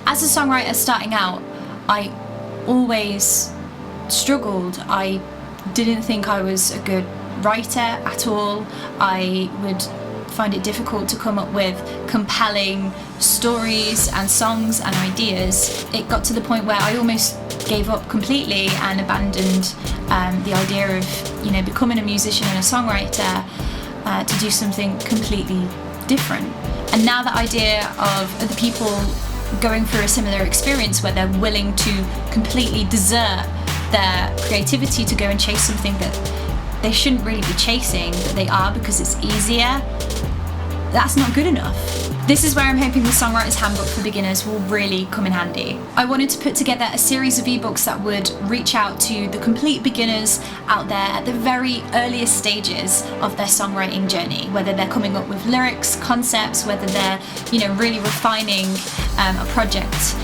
As a songwriter starting out, I always struggled. I didn't think I was a good writer at all. I would find it difficult to come up with compelling stories and songs and ideas. It got to the point where I almost gave up completely and abandoned the idea of, becoming a musician and a songwriter to do something completely different. And now the idea of other people going through a similar experience where they're willing to completely desert their creativity to go and chase something that they shouldn't really be chasing, but they are because it's easier, that's not good enough. This is where I'm hoping the Songwriter's Handbook for Beginners will really come in handy. I wanted to put together a series of ebooks that would reach out to the complete beginners out there at the very earliest stages of their songwriting journey, whether they're coming up with lyrics, concepts, whether they're really refining a project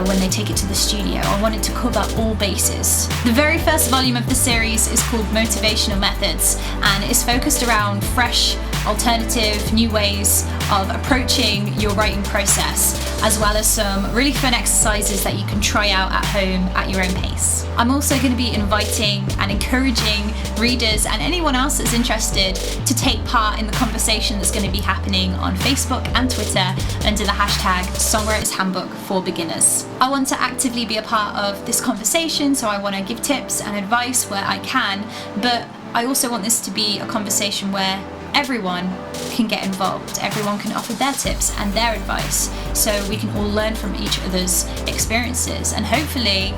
when they take it to the studio. I wanted to cover all bases. The very first volume of the series is called Motivational Methods, and it's focused around fresh, alternative, new ways of approaching your writing process, as well as some really fun exercises that you can try out at home at your own pace. I'm also going to be inviting and encouraging readers and anyone else that's interested to take part in the conversation that's going to be happening on Facebook and Twitter under the hashtag Songwriter's Handbook for Beginners. I want to actively be a part of this conversation, so I want to give tips and advice where I can, but I also want this to be a conversation where everyone can get involved, everyone can offer their tips and their advice, so we can all learn from each other's experiences, and hopefully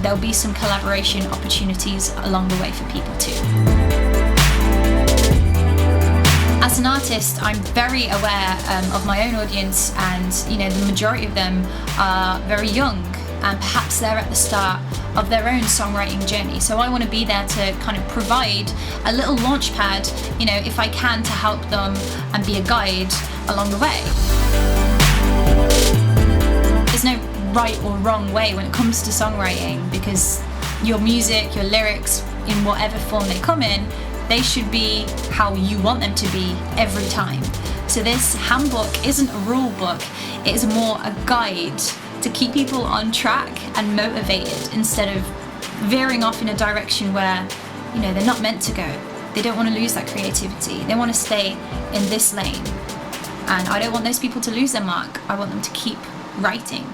there'll be some collaboration opportunities along the way for people too. As an artist, I'm very aware of my own audience, and the majority of them are very young, and perhaps they're at the start of their own songwriting journey. So I want to be there to kind of provide a little launch pad, if I can, to help them and be a guide along the way. There's no right or wrong way when it comes to songwriting, because your music, your lyrics, in whatever form they come in, they should be how you want them to be every time. So this handbook isn't a rule book, it is more a guide to keep people on track and motivated, instead of veering off in a direction where they're not meant to go. They don't want to lose that creativity. They want to stay in this lane. And I don't want those people to lose their mark. I want them to keep writing.